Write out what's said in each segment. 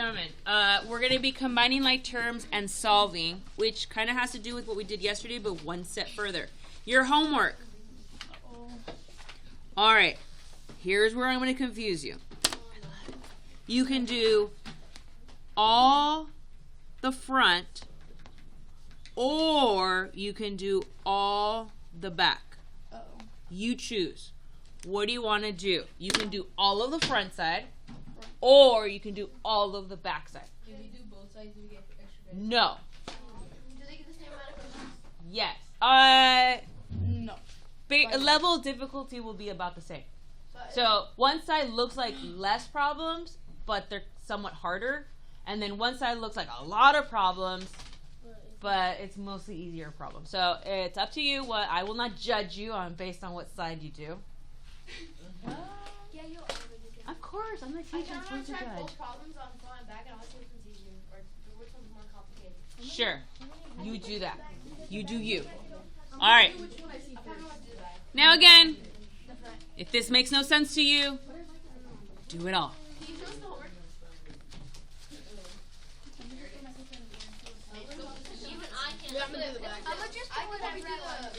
gentlemen, we're going to be combining like terms and solving, which kind of has to do with what we did yesterday, but one step further. Your homework. All right. Here's where I'm going to confuse you. You can do all the front, or you can do all the back. You choose. What do you want to do? You can do all of the front side, or you can do all of the back side. If you do both sides, do we get extra credit? No. Do they get the same amount of questions? Yes. No. Level of difficulty will be about the same. So one side looks like less problems, but they're somewhat harder. And then one side looks like a lot of problems, but it's mostly easier problems. So it's up to you. I will not judge you based on what side you do. Yeah, you'll Of course, I'm the teacher. I'm supposed to try judge. both problems on front and back, and I'll see which one's easier, or which one's more complicated. Sure. You do that. You do you. All right. Now again, if this makes no sense to you, do it all. Can you show us the homework? Even I can. Yeah, I'm gonna do the back. I'm gonna just do whatever I want.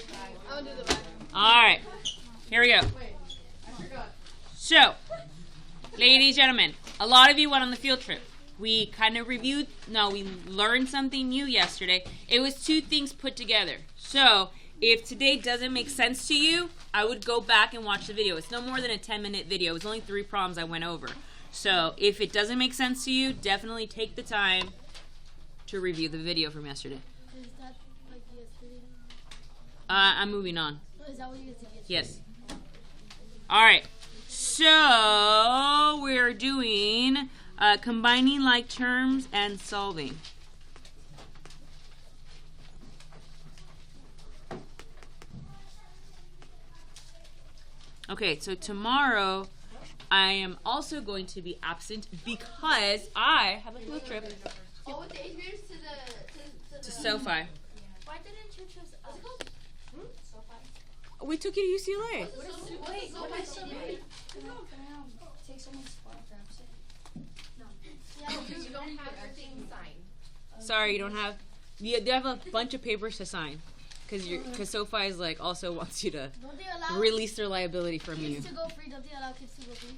I'm gonna do the back. All right. Here we go. Wait, I forgot. So, ladies, gentlemen, a lot of you went on the field trip. We kind of we learned something new yesterday. It was two things put together. So, if today doesn't make sense to you, I would go back and watch the video. It's no more than a 10-minute video. It was only 3 problems I went over. So, if it doesn't make sense to you, definitely take the time to review the video from yesterday. Is that like yesterday? I'm moving on. Is that what you guys did yesterday? Yes. All right. So we're doing combining like terms and solving. Okay, so tomorrow I am also going to be absent because I have a field trip Oh, with the 8th graders to SoFi. Why didn't you choose us? We took you to UCLA. Wait, what is so big? Can I take someone's spot for absent? Yeah, because you don't have your thing signed. Sorry, you don't have. You have a bunch of papers to sign, because SoFi is like also wants you to Don't they allow release their liability from you. kids to go free? Don't they allow kids to go free?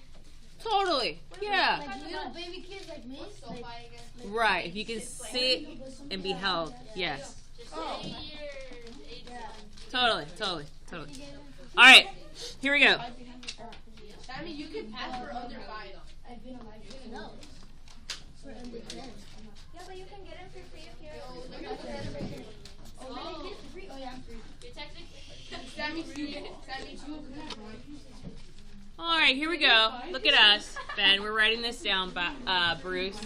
Totally. Yeah. Like little baby kids like me? What's SoFi again? Right. If you can sit and be held. Yes. Just say your age. Totally. All right. Here we go. Sammy, you can pass for under 5. I've been alive. No. For under 10. Yeah, but you can get it for free if you're. Oh, really? Kids free? Oh, yeah, I'm free. You're technically. Sammy, All right. Here we go. Look at us, Ben. We're writing this down, Bruce.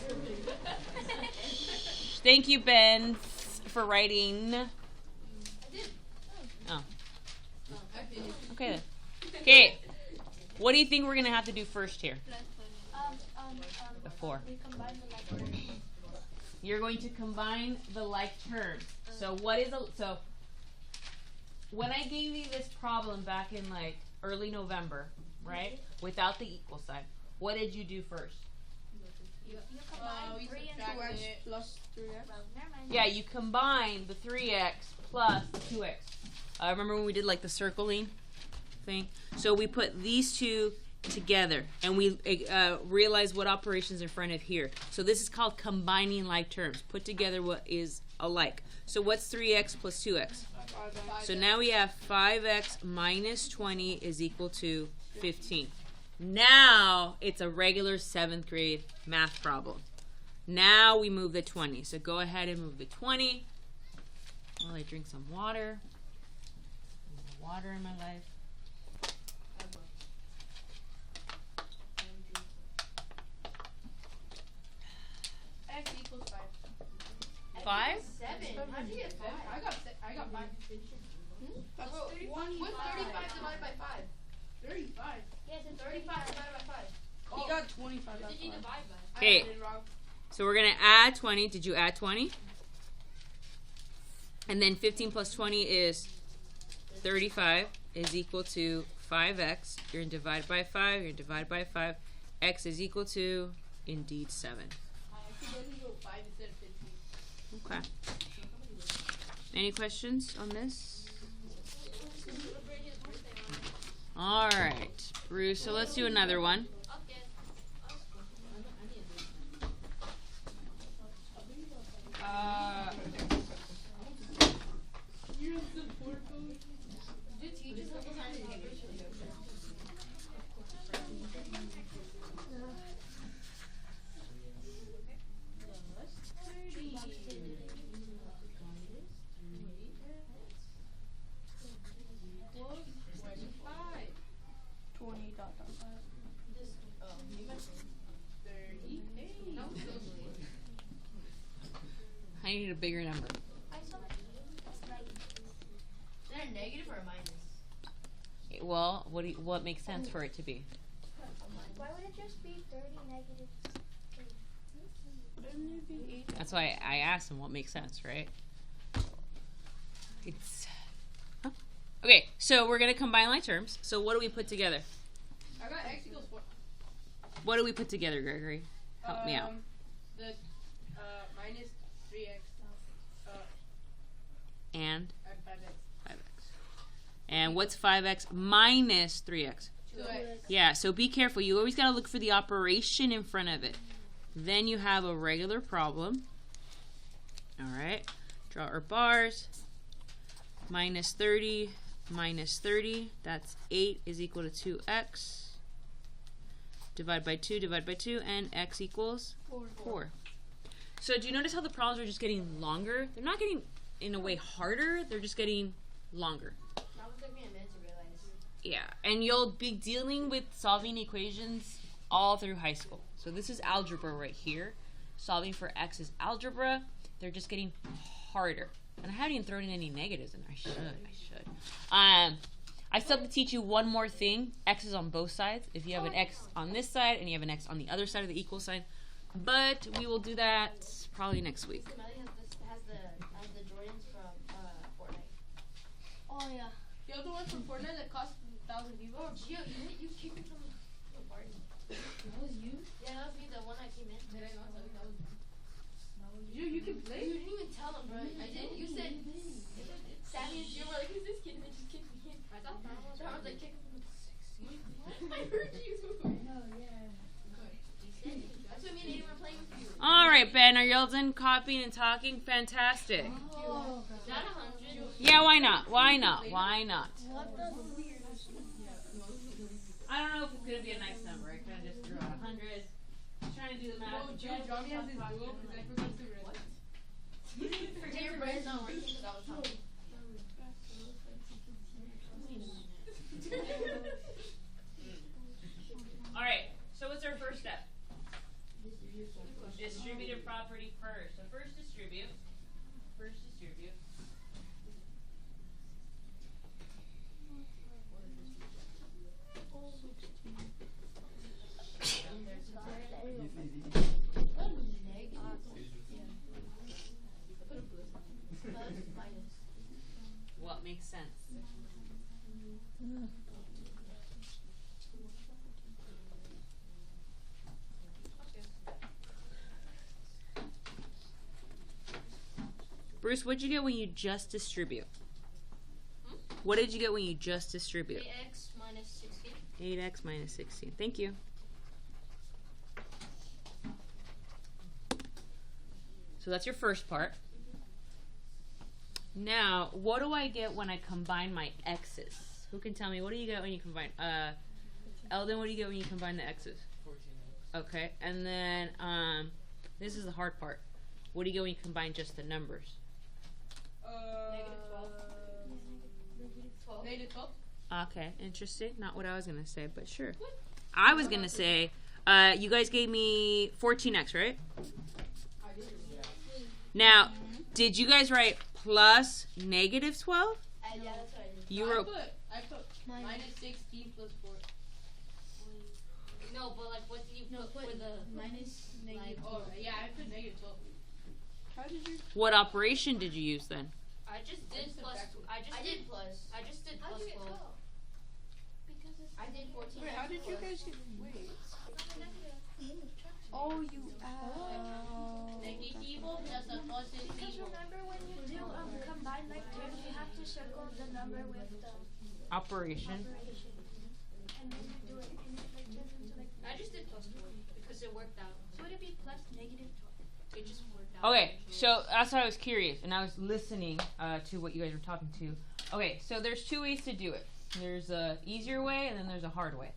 Thank you, Ben, for writing. Oh. Okay then. Okay. What do you think we're gonna have to do first here? The 4. We combine the like terms. You're going to combine the like terms. So when I gave you this problem back in like early November, right? Without the equal sign, what did you do first? You combine 3 and 2x plus 3x. Never mind. Yeah, you combine the 3x plus the 2x. Remember when we did like the circling thing? So we put these two together and we realize what operations in front of here. So this is called combining like terms. Put together what is alike. So what's 3x plus 2x? 5x. So now we have 5x minus 20 is equal to 15. Now it's a regular 7th grade math problem. Now we move the 20. So go ahead and move the 20 while I drink some water. Water in my life. X equals 5. 5? 7. How do you get 5? I got 5. That's What's 35 divided by 5? 35. Yes, it's 35 divided by 5. He got 25. What did you divide by? Okay. So we're going to add 20. Did you add 20? And then 15 plus 20 is 35 is equal to 5x. You're going to divide by 5. You're going to divide by 5. X is equal to, indeed, 7. He doesn't go 5 instead of 15. Okay. Any questions on this? All right, Bruce. So let's do another one. I need a bigger number. Is that a negative or a minus? Well, what makes sense for it to be? Why would it just be 30 negative? That's why I asked him what makes sense, right? It's okay. So we're gonna combine like terms. So what do we put together? I got x equals 4. What do we put together, Gregory? Help me out. The minus 3x And and 5x. 5x. And what's 5x minus 3x? 2x. Yeah, so be careful. You always got to look for the operation in front of it. Then you have a regular problem. All right. Draw our bars. Minus 30 minus 30. That's 8 is equal to 2x. Divide by 2, divide by 2, and x equals 4. So do you notice how the problems are just getting longer? They're not getting, in a way, harder. They're just getting longer. That would take me a minute to realize. Yeah, and you'll be dealing with solving equations all through high school. So this is algebra right here. Solving for x is algebra. They're just getting harder. And I haven't even thrown in any negatives in. I should. I still have to teach you one more thing. X is on both sides. If you have an x on this side and you have an x on the other side of the equal sign. But we will do that probably next week. Melly has the Jordans from Fortnite. Oh yeah. You have the one from Fortnite that cost 1,000 Oh, V-Bucks? Gio, you kicked me from the party. That was you? Yeah, that was me, the one that came in. Did I not tell you that was you can play? You didn't even tell him, bro. I did. You said Sammy and Gio were like, who's this kid? And they just kicked me in. I thought that was like, kick him from the I heard you. Oh yeah. That's what me and Aiden were playing with you. All right, Ben, are y'all done copying and talking? Fantastic. Oh. Is that 100? Yeah, why not? Why not? Why not? What the weird? I don't know if it's going to be a nice number. I kind of just threw out 100. Trying to do the math. Oh, Johnny has his duo because I forgot to read it. You didn't forget your brain's not working because I was talking. All right, so what's our first step? Distributive property first. So first distribute. What makes sense? Bruce, what'd you get when you just distribute? What did you get when you just distribute? 8x minus 16. 8x minus 16. Thank you. So that's your first part. Now, what do I get when I combine my x's? Who can tell me? What do you get when you combine? Eldon, what do you get when you combine the x's? 14. Okay, and then this is the hard part. What do you get when you combine just the numbers? Negative 12. Negative 12? Okay, interesting. Not what I was gonna say, but sure. I was gonna say, you guys gave me 14x, right? Now, did you guys write plus negative 12? Yeah, that's what I did. You I wrote. put minus 16 plus 4. No, but like, what did you put for the minus negative? Oh, yeah, I put negative 12. How did you? What operation did you use then? I just did plus. I did plus. I just did plus 12. I did 14. Wait, how did you guys get? Wait. Oh, you add. to circle the number with the Operation. operation. And then you do it, and it like turns into like. I just did plus 12 because it worked out. So would it be plus negative 12? It just worked out. Okay, so that's why I was curious, and I was listening to what you guys were talking to. Okay, so there's two ways to do it. There's a easier way, and then there's a hard way.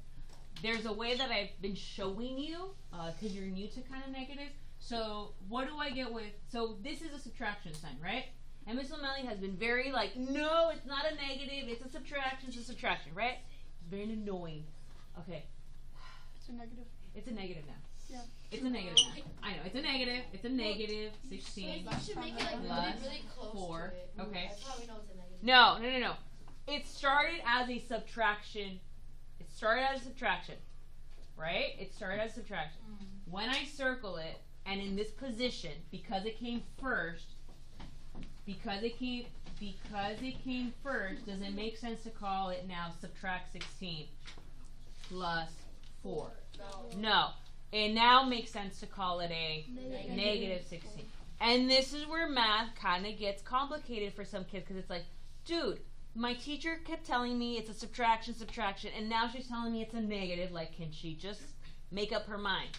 There's a way that I've been showing you, because you're new to kind of negatives. So what do I get with, so this is a subtraction sign, right? And Miss O'Malley has been very like, no, it's not a negative, it's a subtraction, right? It's very annoying. Okay. It's a negative. It's a negative now. Yeah. It's a negative now. I know, it's a negative. It's a negative 16 You should make it like plus really close 4. to it. Okay. That's how we know it's a negative. No. It started as a subtraction. Right? It started as subtraction. When I circle it, and in this position, because it came first, does it make sense to call it now subtract 16 plus 4? No. It now makes sense to call it a negative 16. And this is where math kind of gets complicated for some kids, because it's like, dude, my teacher kept telling me it's a subtraction, and now she's telling me it's a negative. Like, can she just make up her mind?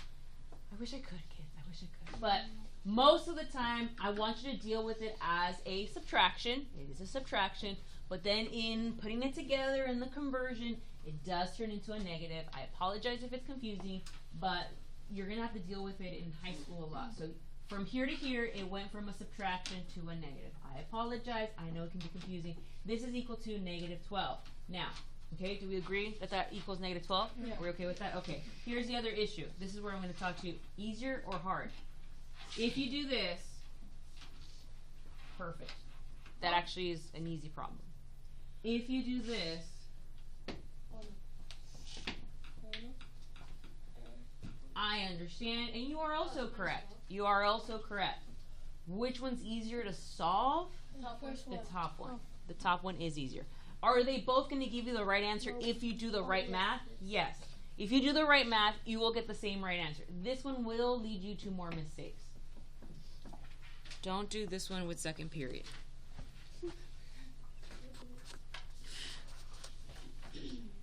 I wish I could, kids. I wish I could. But most of the time, I want you to deal with it as a subtraction. It is a subtraction. But then in putting it together in the conversion, it does turn into a negative. I apologize if it's confusing, but you're going to have to deal with it in high school a lot. So from here to here, it went from a subtraction to a negative. I apologize. I know it can be confusing. This is equal to negative 12. Now, okay, do we agree that that equals negative 12? Yeah. We're okay with that? Okay. Here's the other issue. This is where I'm going to talk to you. Easier or hard? If you do this, perfect. That actually is an easy problem. If you do this, I understand, and you are also correct. You are also correct. Which one's easier to solve? The top one. The top one is easier. Are they both going to give you the right answer if you do the right math? Yes. If you do the right math, you will get the same right answer. This one will lead you to more mistakes. Don't do this one with second period.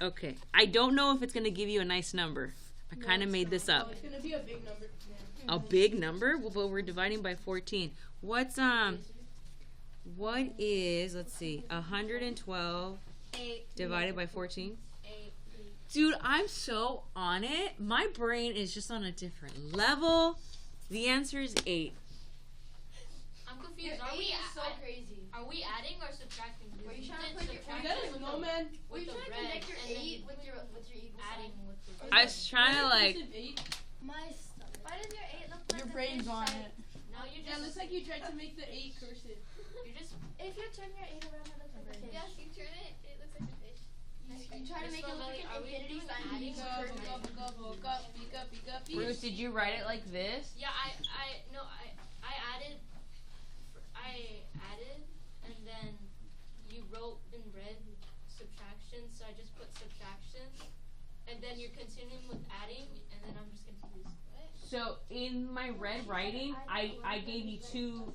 Okay. I don't know if it's going to give you a nice number. I kind of made this up. It's gonna be a big number. A big number? Well, but we're dividing by 14. What is, let's see, 112 divided by 14? 8. Dude, I'm so on it. My brain is just on a different level. The answer is 8. I'm confused. Are we adding or subtracting? Were you trying to Did put your- subtraction That is with no the- man. Were you with the trying to red connect your and then 8 with your equal adding sign? with the I was trying to like, My stomach. Why does your 8 look like Your the brain's fish on side? it. No, you Yeah, it looks just like you tried to make the 8 cursive. you just If you turn your 8 around, it looks like a fish. Yes, you turn it, it looks like a fish. You try to make it look like Are an we infinity doing sign. adding? Bruce, did you write it like this? yeah. I added and then you wrote in red subtraction, so I just put subtraction, and then you're continuing with adding, and then I'm just confused. What? So in my red writing, I gave you two.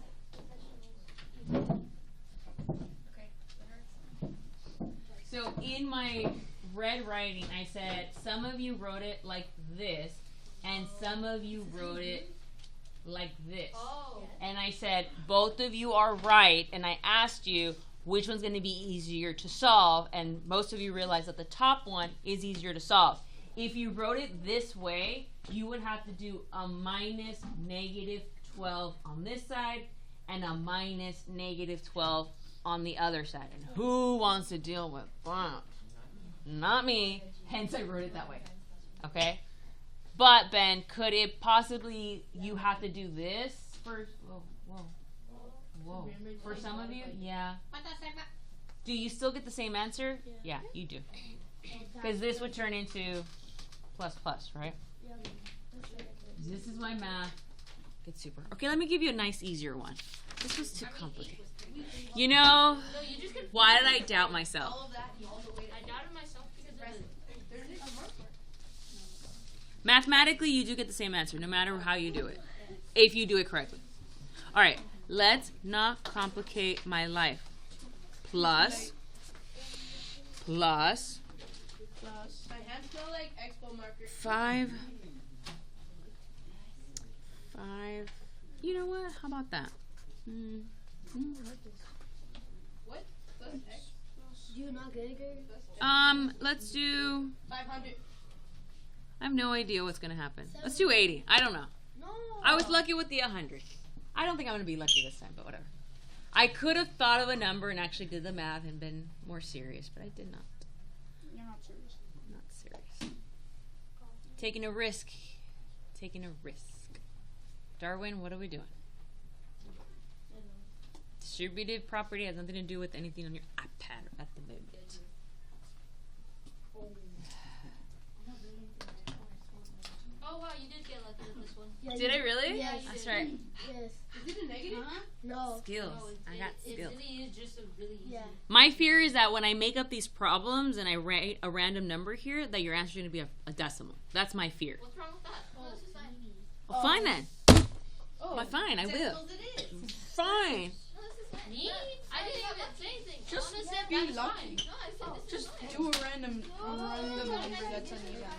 So in my red writing, I said some of you wrote it like this, and some of you wrote it like this. Oh. And I said both of you are right, and I asked you which one's going to be easier to solve, and most of you realized that the top one is easier to solve. If you wrote it this way, you would have to do a minus negative 12 on this side and a minus negative 12 on the other side. And who wants to deal with that? Not me. Hence I wrote it that way. Okay? But Ben, could it possibly, you have to do this for, whoa. For some of you? Yeah. Do you still get the same answer? Yeah, you do. Because this would turn into plus, right? This is my math. It's super. Okay, let me give you a nice, easier one. This was too complicated. You know, No, you just confused why did me. I doubt myself? All of that, you all the way I doubted myself because of the Mathematically, you do get the same answer, no matter how you do it, if you do it correctly. All right, let's not complicate my life. plus. My hands smell like expo marker. 5. You know what? How about that? What? Plus X? Do you not get it, Gary? Let's do. 500. I have no idea what's gonna happen. Let's do 80. I don't know. No. I was lucky with the 100. I don't think I'm gonna be lucky this time, but whatever. I could have thought of a number and actually did the math and been more serious, but I did not. You're not serious. Not serious. Taking a risk. Darwin, what are we doing? Distributed property has nothing to do with anything on your iPad at the moment. Oh wow, you did get lucky with this one. Yeah, Did I really? Yeah, you That's did. right. Yes. Is it a negative? No. Skills. No, I got it skills. really is just a really easy. Yeah. My fear is that when I make up these problems and I write a random number here, that your answer is going to be a decimal. That's my fear. What's wrong with that? Oh, this is fine. Well, fine then. Oh. Well, fine, I will. Decimal it is. Fine. No, this is fine. Me? I didn't even say anything. Just Anna said be that's lucky. fine. No, I said this is Just fine. do a random number that's on your guy.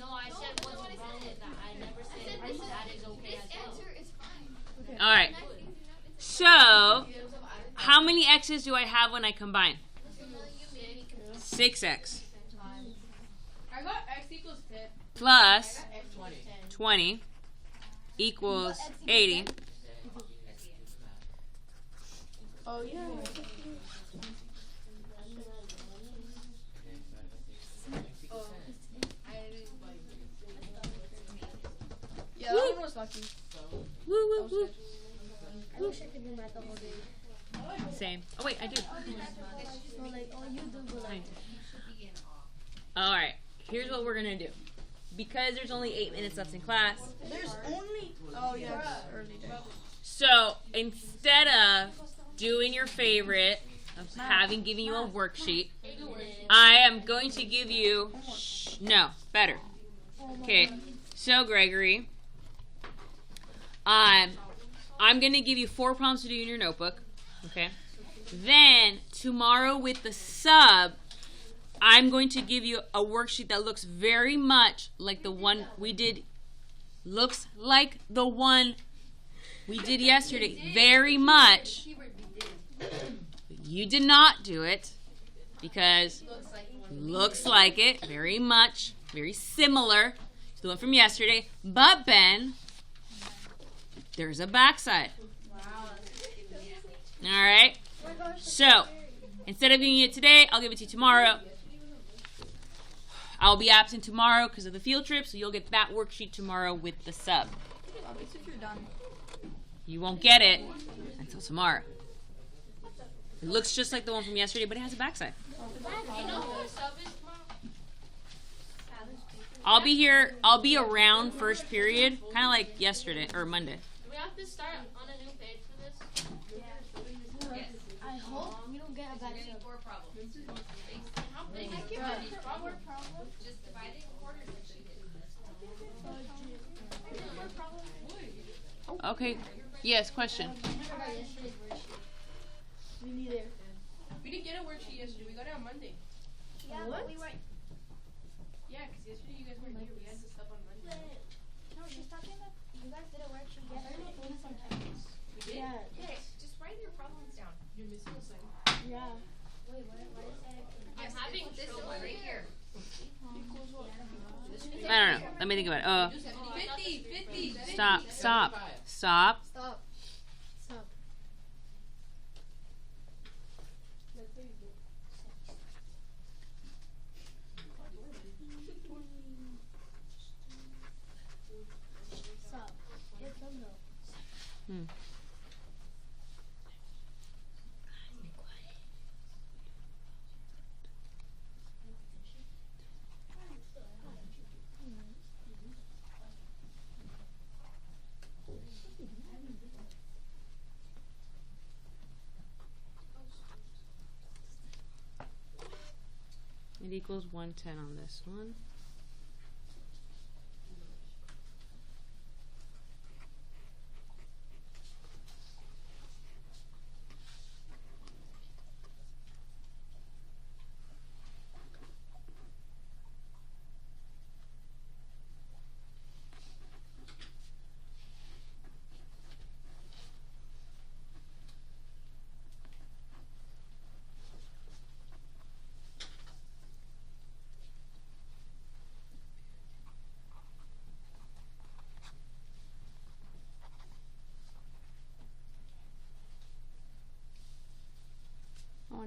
No, I said what's wrong with that. I never I said said this is that is okay this as well. answer is fine. All right. So, how many x's do I have when I combine? 6x I got X equals 10. plus X 20. 20 equals 80. Oh, yeah. Yeah, that one was lucky. Woo, woo, woo. I wish I could do math the whole day. Same. Oh, wait, I do. So like, oh, you do, but like, All right. Here's what we're going to do. Because there's only 8 minutes left in class, There's only. Oh, yeah, it's early day. so instead of doing your favorite of giving you a worksheet, I am going to give you no better. Okay, so Gregory, I'm going to give you 4 problems to do in your notebook. Okay, then tomorrow with the sub, I'm going to give you a worksheet that looks very much like the one we did. Looks like the one we did yesterday. Very much. You did not do it because looks like it very much, very similar to the one from yesterday. But Ben, there's a backside. All right. So instead of giving it today, I'll give it to you tomorrow. I'll be absent tomorrow because of the field trip, so you'll get that worksheet tomorrow with the sub. You won't get it until tomorrow. It looks just like the one from yesterday, but it has a backside. You know who the sub is tomorrow? I'll be here. I'll be around first period, kind of like yesterday or Monday. Do we have to start on a new page for this? I hope we don't get a bad sub. How big is these problems? Just divide it in quarters like she did. Okay. Yes. Question. We need it. We didn't get a worksheet yesterday. We got it on Monday. Yeah, What? but we weren't. Yeah, because yesterday you guys weren't here. We had the stuff on Monday. No, she's talking about you guys did a worksheet yesterday. We did? Yeah. Yes, just write your problems down. You're missing a sign. Yeah. Wait, what is that? I'm having this trouble. one right here. I don't know. Let me think about it. 50. Stop. Stop. Stop. Stop. Stop. Stop. Get them though. It equals 110 on this one.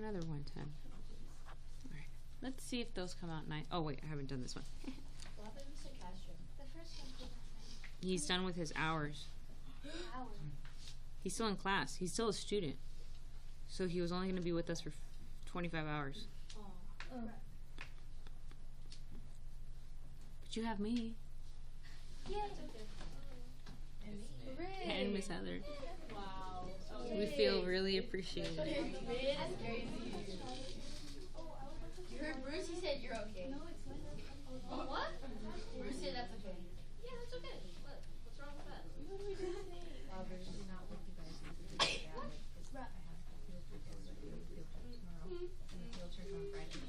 another 110. All right. Let's see if those come out nice. Oh wait, I haven't done this one. What happened to Mr. Castro? The first one came out He's done with his hours. hour. He's still in class. He's still a student. So he was only going to be with us for 25 hours. Oh. But you have me Yeah, it's okay. and Miss Heather. Wow. We feel really appreciated. That's crazy. You heard Bruce, he said you're okay. No, it's not. Oh, what? Bruce said that's okay. Yeah, that's okay. What's wrong with that? Bruce is not with you guys.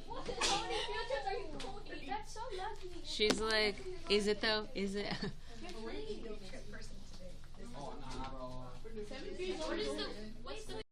What? How many field trips are you going? That's so lucky. She's like, is it though? Is it?